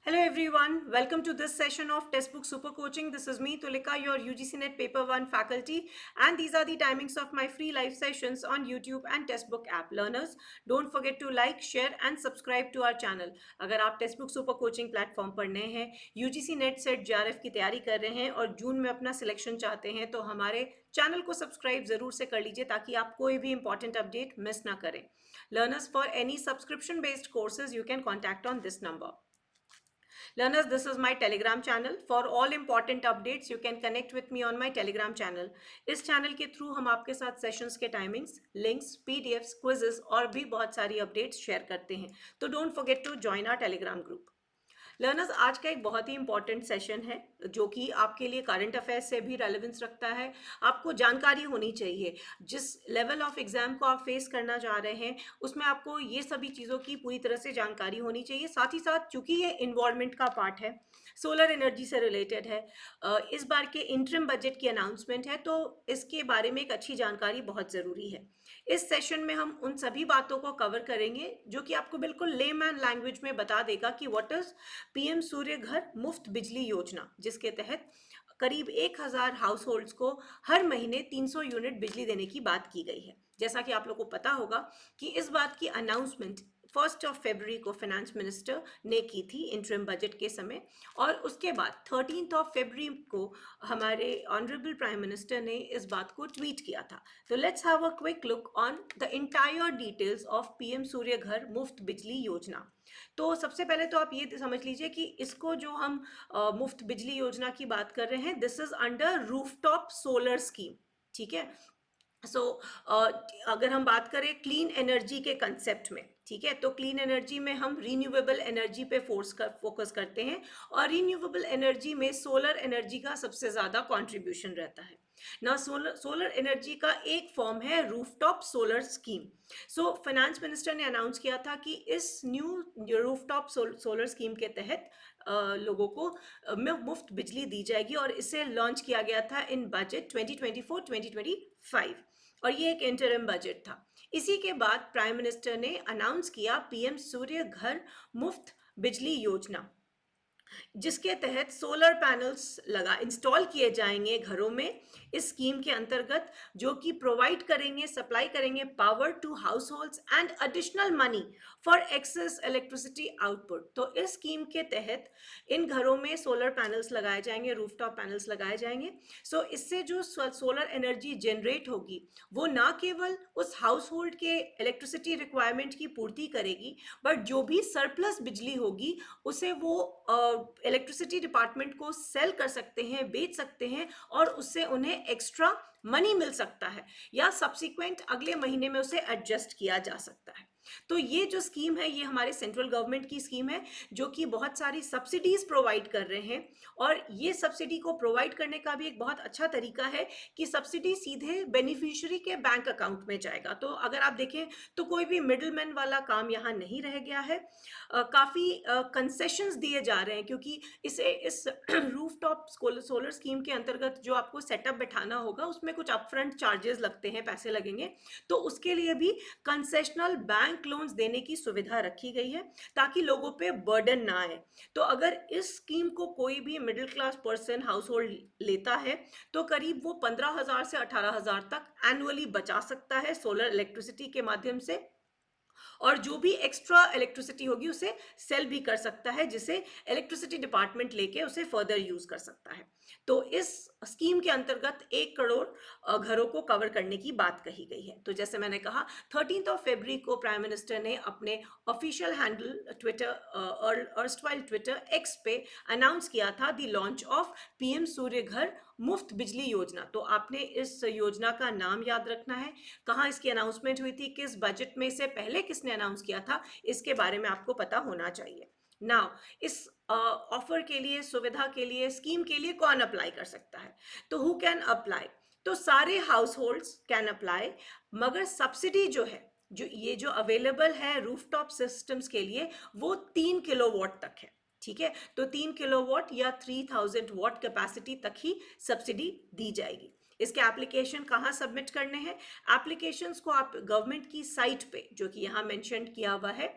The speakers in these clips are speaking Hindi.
Hello everyone, welcome to this session of Textbook Super Coaching. This is me, Tulika, your UGC NET Paper 1 faculty, and these are the timings of my free live sessions on YouTube and Textbook app. Learners, don't forget to like, share and subscribe to our channel. अगर आप Textbook Super Coaching platform पर नए हैं, UGC NET सेट JRF की तैयारी कर रहे हैं और जून में अपना सिलेक्शन चाहते हैं तो हमारे चैनल को सब्सक्राइब जरूर से कर लीजिए ताकि आप कोई भी इंपॉर्टेंट अपडेट मिस ना करें. Learners, for any subscription based courses, you can contact on this number. Learners, this is my Telegram channel. For all important updates, you can connect with me on my Telegram channel. इस चैनल के थ्रू हम आपके साथ सेशंस के टाइमिंग्स, लिंक्स, पीडीएफ्स, क्विजेस और भी बहुत सारी अपडेट्स शेयर करते हैं. तो don't forget to join our Telegram group. Learners, आज का एक बहुत ही इंपॉर्टेंट सेशन है जो कि आपके लिए करंट अफेयर्स से भी रेलेवेंस रखता है. आपको जानकारी होनी चाहिए जिस लेवल ऑफ एग्जाम को आप फेस करना चाह रहे हैं उसमें आपको ये सभी चीज़ों की पूरी तरह से जानकारी होनी चाहिए. साथ ही साथ चूंकि ये इन्वायरमेंट का पार्ट है, सोलर एनर्जी से रिलेटेड है, इस बार के इंटरिम बजट की अनाउंसमेंट है तो इसके बारे में एक अच्छी जानकारी बहुत ज़रूरी है. इस सेशन में हम उन सभी बातों को कवर करेंगे जो कि आपको बिल्कुल लेमैन लैंग्वेज में बता देगा कि what is PM Surya Ghar Muft बिजली योजना, जिसके तहत करीब 1000 हाउस होल्ड्स को हर महीने 300 यूनिट बिजली देने की बात की गई है. जैसा कि आप लोग को पता होगा कि इस बात की अनाउंसमेंट 1 फरवरी को फाइनेंस मिनिस्टर ने की थी इंटरिम बजट के समय, और उसके बाद 13 फरवरी को हमारे ऑनरेबल प्राइम मिनिस्टर ने इस बात को ट्वीट किया था. तो let's have a quick look on the entire details of PM Surya Ghar Muft बिजली योजना. तो सबसे पहले तो आप ये समझ लीजिए कि इसको जो हम मुफ्त बिजली योजना की बात कर रहे हैं, this is under rooftop solar scheme. ठीक है. सो अगर हम बात करें क्लीन एनर्जी के कंसेप्ट में, ठीक है, तो क्लीन एनर्जी में हम रीन्यूएबल एनर्जी पे फोकस करते हैं और रीन्यूएबल एनर्जी में सोलर एनर्जी का सबसे ज़्यादा कंट्रीब्यूशन रहता है ना. सोलर एनर्जी का एक फॉर्म है rooftop solar scheme. So finance minister ने अनाउंस किया था कि इस न्यू रूफटॉप सोलर स्कीम के तहत लोगों को मुफ्त बिजली दी जाएगी और इसे लॉन्च किया गया था इन बजट 2024-2025 और ये एक इंटरिम बजट था. इसी के बाद प्राइम मिनिस्टर ने अनाउंस किया पीएम सूर्य घर मुफ्त बिजली योजना, जिसके तहत सोलर पैनल्स इंस्टॉल किए जाएंगे घरों में इस स्कीम के अंतर्गत, जो कि प्रोवाइड करेंगे, सप्लाई करेंगे power to households and additional money for excess electricity output. तो इस स्कीम के तहत इन घरों में सोलर पैनल्स लगाए जाएंगे, रूफटॉप पैनल्स लगाए जाएंगे. सो इससे जो सोलर एनर्जी जनरेट होगी वो ना केवल उस हाउस होल्ड के इलेक्ट्रिसिटी रिक्वायरमेंट की पूर्ति करेगी, बट जो भी सरप्लस बिजली होगी उसे वो इलेक्ट्रिसिटी डिपार्टमेंट को सेल कर सकते हैं, बेच सकते हैं और उससे उन्हें एक्स्ट्रा मनी मिल सकता है या सब्सिक्वेंट अगले महीने में उसे एडजस्ट किया जा सकता है. तो ये जो स्कीम है ये हमारे सेंट्रल गवर्नमेंट की स्कीम है जो कि बहुत सारी सब्सिडीज प्रोवाइड कर रहे हैं, और ये सब्सिडी को प्रोवाइड करने का भी एक बहुत अच्छा तरीका है कि सब्सिडी सीधे बेनिफिशियरी के बैंक अकाउंट में जाएगा. तो अगर आप देखें तो कोई भी मिडलमैन वाला काम यहाँ नहीं रह गया है. काफ़ी कंसेशंस दिए जा रहे हैं क्योंकि इस रूफटॉप सोलर स्कीम के अंतर्गत जो आपको सेटअप बैठाना होगा उसमें कुछ अपफ्रंट चार्जेस लगते हैं, पैसे लगेंगे, तो उसके लिए भी कंसेशनल बैंक लोन्स देने की सुविधा रखी गई है ताकि लोगों पे बर्डन ना आए. तो अगर इस स्कीम को कोई भी middle class person house hold लेता है तो करीब वो 15,000 से 18,000 तक एनुअली बचा सकता है सोलर इलेक्ट्रिसिटी के माध्यम से, और जो भी एक्स्ट्रा इलेक्ट्रिसिटी होगी उसे सेल भी कर सकता है, जिसे इलेक्ट्रिसिटी डिपार्टमेंट लेके उसे फर्दर यूज कर सकता है. तो इस स्कीम के अंतर्गत 1 करोड़ घरों को कवर करने की बात कही गई है. तो जैसे मैंने कहा 13 फरवरी को प्राइम मिनिस्टर ने अपने official handle Twitter erstwhile Twitter x पे अनाउंस किया था the launch of PM Surya Ghar Muft बिजली योजना. तो आपने इस योजना का नाम याद रखना है, कहाँ इसकी अनाउंसमेंट हुई थी, किस बजट में इसे पहले किसने अनाउंस किया था, इसके बारे में आपको पता होना चाहिए. नाउ इस ऑफर के लिए, सुविधा के लिए, स्कीम के लिए कौन अप्लाई कर सकता है? तो हु कैन अप्लाई? तो सारे हाउस होल्ड्स कैन अप्लाई, मगर सब्सिडी जो है, जो अवेलेबल है रूफटॉप सिस्टम्स के लिए, वो 3 किलोवाट तक है. ठीक है, तो 3 किलोवाट या 3000 वाट कैपेसिटी तक ही सब्सिडी दी जाएगी. इसके एप्लीकेशन कहाँ सबमिट करने हैं? एप्लीकेशंस को आप गवर्नमेंट की साइट पे, जो कि यहाँ मेंशन किया हुआ है,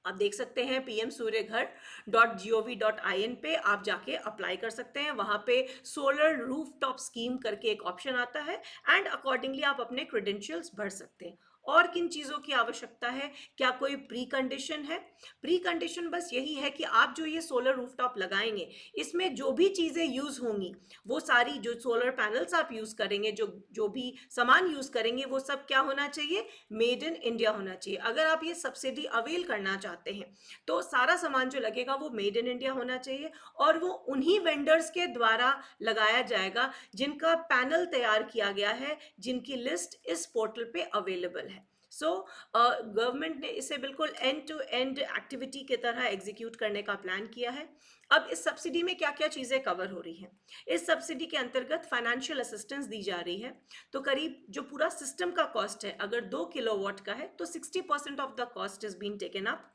आप देख सकते हैं pmsuryaghar.gov.in पे आप जाके अप्लाई कर सकते हैं। वहाँ पे सोलर रूफटॉप स्कीम करके एक ऑप्शन आता है एंड अकॉर्डिंगली आप अपने क्रेडेंशियल्स भर सकते हैं। और किन चीज़ों की आवश्यकता है, क्या कोई प्री कंडीशन है? प्री कंडीशन बस यही है कि आप जो ये सोलर रूफटॉप लगाएंगे, इसमें जो भी चीज़ें यूज़ होंगी, वो सारी जो सोलर पैनल्स आप यूज़ करेंगे, जो जो भी सामान यूज़ करेंगे, वो सब क्या होना चाहिए? मेड इन इंडिया होना चाहिए। अगर आप ये सब्सिडी अवेल करना चाहते हैं तो सारा सामान जो लगेगा वो मेड इन इंडिया होना चाहिए और वो उन्हीं वेंडर्स के द्वारा लगाया जाएगा जिनका पैनल तैयार किया गया है, जिनकी लिस्ट इस पोर्टल पे अवेलेबल है। सो गवर्नमेंट ने इसे बिल्कुल एंड टू एंड एक्टिविटी की तरह एग्जीक्यूट करने का प्लान किया है। अब इस सब्सिडी में क्या क्या चीज़ें कवर हो रही हैं? इस सब्सिडी के अंतर्गत फाइनेंशियल असिस्टेंस दी जा रही है। तो करीब जो पूरा सिस्टम का कॉस्ट है, अगर 2 किलोवाट का है तो 60% of the cost is been taken up.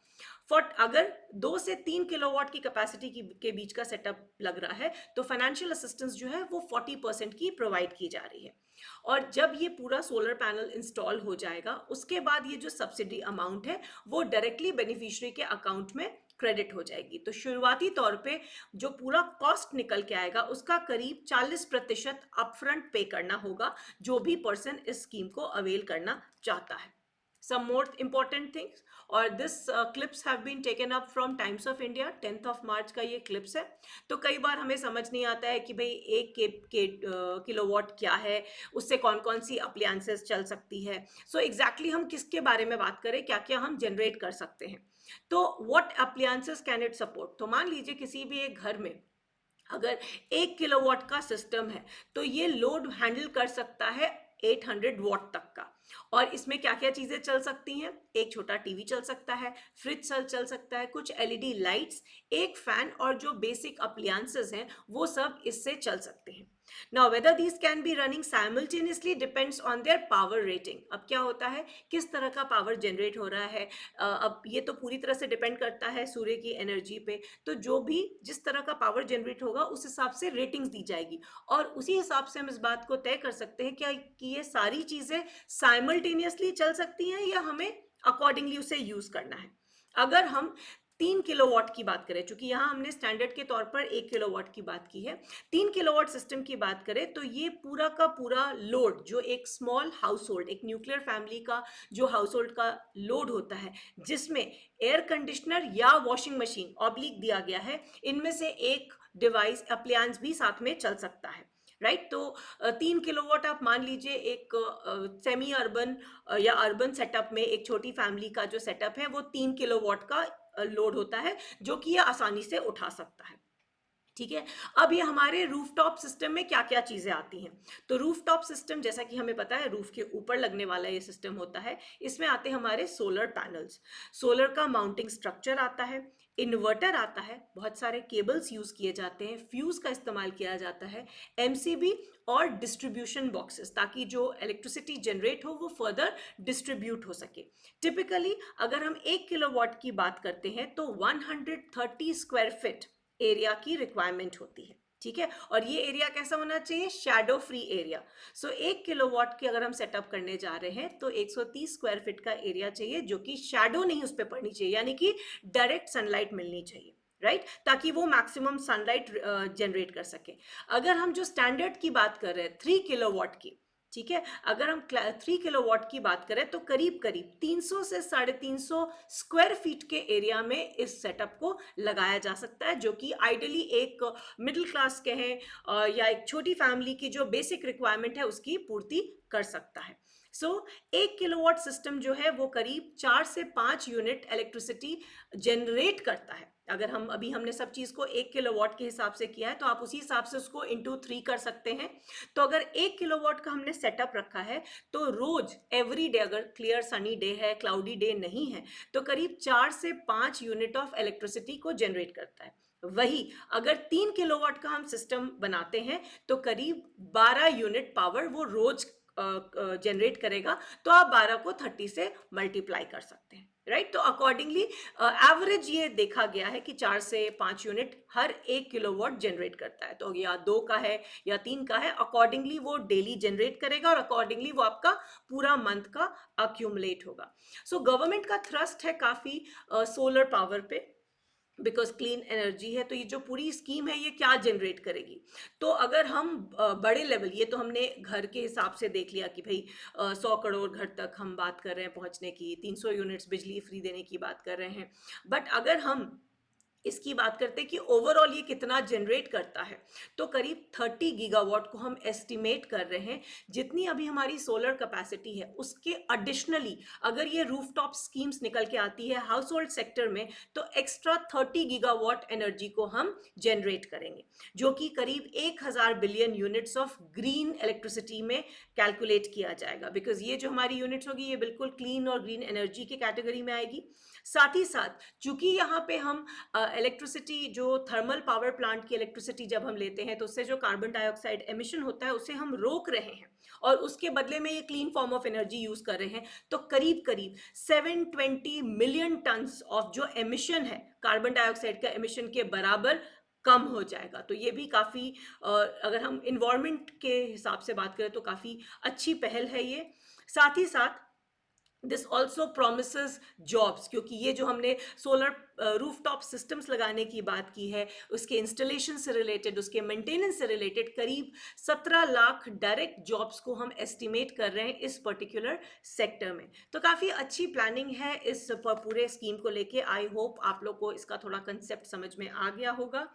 For अगर 2 से 3 किलोवाट की कैपेसिटी के बीच का सेटअप लग रहा है तो फाइनेंशियल असिस्टेंस जो है वो 40% की प्रोवाइड की जा रही है। और जब ये पूरा सोलर पैनल इंस्टॉल हो जाएगा उसके बाद ये जो सब्सिडी अमाउंट है वो डायरेक्टली बेनिफिशियरी के अकाउंट में क्रेडिट हो जाएगी। तो शुरुआती तौर पे जो पूरा कॉस्ट निकल के आएगा उसका करीब 40% अपफ्रंट पे करना होगा जो भी पर्सन इस स्कीम को अवेल करना चाहता है। Some more important things, और this clips have been taken up from Times of India, 10th of March का ये clips है। तो कई बार हमें समझ नहीं आता है कि भाई एक किलोवाट क्या है, उससे कौन कौन सी अप्लायंसेस चल सकती है। सो एग्जैक्टली हम किसके बारे में बात करें, क्या क्या हम जनरेट कर सकते हैं। तो what appliances can it support? तो मान लीजिए किसी भी एक घर में अगर 1 किलोवाट का सिस्टम है तो ये लोड हैंडल कर सकता है 800 वाट तक का। और इसमें क्या क्या चीजें चल सकती हैं? एक छोटा टीवी चल सकता है, फ्रिज चल सकता है, कुछ एलईडी लाइट्स, एक फैन और जो बेसिक अप्लायंसेस हैं वो सब इससे चल सकते हैं। Now whether these can be running simultaneously depends on their power rating। अब क्या होता है, किस तरह का पावर जनरेट हो रहा है, अब ये तो पूरी तरह से डिपेंड करता है सूर्य की एनर्जी पे। तो जो भी जिस तरह का पावर जनरेट होगा उस हिसाब से रेटिंग्स दी जाएगी और उसी हिसाब से हम इस बात को तय कर सकते हैं क्या कि ये सारी चीजें साइमल्टेनियसली चल सकती हैं या हमें अकॉर्डिंगली उसे यूज करना है। अगर हम 3 किलोवाट की बात करें, चूंकि यहाँ हमने स्टैंडर्ड के तौर पर 1 किलोवाट की बात की है, 3 किलोवाट सिस्टम की बात करें तो ये पूरा का पूरा लोड जो एक स्मॉल हाउस होल्ड, एक न्यूक्लियर फैमिली का जो हाउस होल्ड का लोड होता है जिसमें एयर कंडीशनर या वॉशिंग मशीन ऑब्लिक दिया गया है, इनमें से एक डिवाइस अप्लायंस भी साथ में चल सकता है। राइट तो 3 किलोवाट आप मान लीजिए एक सेमी अर्बन या अर्बन सेटअप में एक छोटी फैमिली का जो सेटअप है वो 3 किलोवाट का लोड होता है जो कि ये आसानी से उठा सकता है। ठीक है, अब ये हमारे रूफटॉप सिस्टम में क्या क्या चीजें आती हैं? तो रूफटॉप सिस्टम जैसा कि हमें पता है रूफ के ऊपर लगने वाला ये सिस्टम होता है। इसमें आते हैं हमारे सोलर पैनल्स, सोलर का माउंटिंग स्ट्रक्चर आता है, इन्वर्टर आता है, बहुत सारे केबल्स यूज किए जाते हैं, फ्यूज का इस्तेमाल किया जाता है, एमसीबी और डिस्ट्रीब्यूशन बॉक्सेस, ताकि जो इलेक्ट्रिसिटी जनरेट हो वो फर्दर डिस्ट्रीब्यूट हो सके। टिपिकली अगर हम 1 किलोवाट की बात करते हैं तो 130 स्क्वायर फीट एरिया की रिक्वायरमेंट होती है। ठीक है, और ये एरिया कैसा होना चाहिए? Shadow free area. So 1 kilowatt की अगर हम सेटअप करने जा रहे हैं तो 130 स्क्वायर फीट का एरिया चाहिए जो कि शैडो नहीं उस पर पड़नी चाहिए, यानी कि डायरेक्ट सनलाइट मिलनी चाहिए। राइट ताकि वो मैक्सिमम सनलाइट जनरेट कर सके। अगर हम जो स्टैंडर्ड की बात कर रहे हैं 3 किलोवाट की, ठीक है, अगर हम 3 किलोवाट की बात करें तो करीब करीब 300 से 350 स्क्वायर फीट के एरिया में इस सेटअप को लगाया जा सकता है, जो कि आइडियली एक मिडिल क्लास कहें या एक छोटी फैमिली की जो बेसिक रिक्वायरमेंट है उसकी पूर्ति कर सकता है। सो 1 किलोवाट सिस्टम जो है वो करीब 4 से 5 यूनिट इलेक्ट्रिसिटी जनरेट करता है। अगर हम अभी हमने सब चीज को 1 किलोवाट के हिसाब से किया है तो आप उसी हिसाब से उसको इंटू 3 कर सकते हैं। तो अगर 1 किलोवाट का हमने सेटअप रखा है तो रोज एवरी डे, अगर क्लियर सनी डे है, क्लाउडी डे नहीं है, तो करीब 4 से 5 यूनिट ऑफ इलेक्ट्रिसिटी को जनरेट करता है। वही अगर 3 किलोवाट का हम सिस्टम बनाते हैं तो करीब 12 यूनिट पावर वो रोज जनरेट करेगा। तो आप 12 को 30 से मल्टीप्लाई कर सकते हैं। राइट। तो अकॉर्डिंगली एवरेज ये देखा गया है कि 4 से 5 यूनिट हर 1 किलोवाट जनरेट करता है। तो या 2 का है या 3 का है, अकॉर्डिंगली वो डेली जनरेट करेगा और अकॉर्डिंगली वो आपका पूरा मंथ का अक्यूमुलेट होगा। सो गवर्नमेंट का थ्रस्ट है काफ़ी सोलर पावर पे, बिकॉज क्लीन एनर्जी है। तो ये जो पूरी स्कीम है ये क्या जनरेट करेगी, तो अगर हम बड़े लेवल, ये तो हमने घर के हिसाब से देख लिया कि भाई 100 करोड़ घर तक हम बात कर रहे हैं पहुंचने की, 300 यूनिट्स बिजली फ्री देने की बात कर रहे हैं। बट अगर हम इसकी बात करते हैं कि ओवरऑल ये कितना जनरेट करता है, तो करीब 30 गीगावाट को हम एस्टिमेट कर रहे हैं। जितनी अभी हमारी सोलर कैपेसिटी है उसके एडिशनली अगर ये रूफटॉप स्कीम्स निकल के आती है हाउस होल्ड सेक्टर में, तो एक्स्ट्रा 30 गीगावाट एनर्जी को हम जनरेट करेंगे, जो कि करीब 1000 billion units of green electricity में कैलकुलेट किया जाएगा। बिकॉज ये जो हमारी यूनिट्स होगी ये बिल्कुल क्लीन और ग्रीन एनर्जी की कैटेगरी में आएगी। साथ ही साथ चूंकि यहाँ पे हम इलेक्ट्रिसिटी, जो थर्मल पावर प्लांट की इलेक्ट्रिसिटी जब हम लेते हैं तो उससे जो कार्बन डाइऑक्साइड एमिशन होता है उसे हम रोक रहे हैं और उसके बदले में ये clean form of energy use कर रहे हैं, तो करीब करीब 720 मिलियन टन्स ऑफ जो एमिशन है कार्बन डाइऑक्साइड का एमिशन के बराबर कम हो जाएगा। तो ये भी काफ़ी अगर हम इन्वायरमेंट के हिसाब से बात करें तो काफ़ी अच्छी पहल है ये। साथ ही साथ दिस ऑल्सो प्रोमिसेस जॉब्स, क्योंकि ये जो हमने सोलर रूफटॉप सिस्टम्स लगाने की बात की है, उसके इंस्टॉलेशन से रिलेटेड, उसके मेंटेनेंस से रिलेटेड करीब 17 लाख डायरेक्ट जॉब्स को हम एस्टिमेट कर रहे हैं इस पर्टिकुलर सेक्टर में। तो काफ़ी अच्छी प्लानिंग है इस पूरे स्कीम को लेके। आई होप आप लोग को इसका थोड़ा कंसेप्ट समझ में आ गया होगा।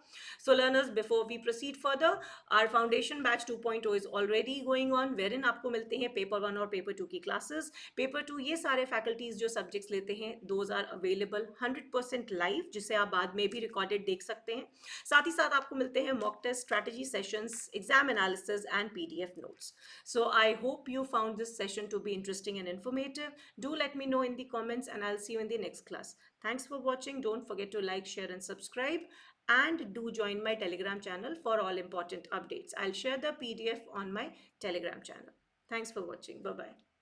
So learners, before we proceed further, our foundation batch 2.0 is already going on, wherein आपको मिलते हैं पेपर 1 और पेपर 2 की क्लासेस। पेपर 2 ये सारे फैकल्टीज जो सब्जेक्ट्स लेते हैं दोज आर अवेलेबल 100% लाइव, जिसे आप बाद में भी रिकॉर्डेड देख सकते हैं। साथ ही साथ आपको मिलते हैं mock test, strategy sessions, exam analysis and PDF notes. So I hope you found this session to be interesting and informative. Do let me know in the comments and I'll see you in the next class. Thanks for watching. Don't forget to like, share and subscribe, and do join my Telegram channel for all important updates. I'll share the PDF on my Telegram channel. Thanks for watching. Bye bye.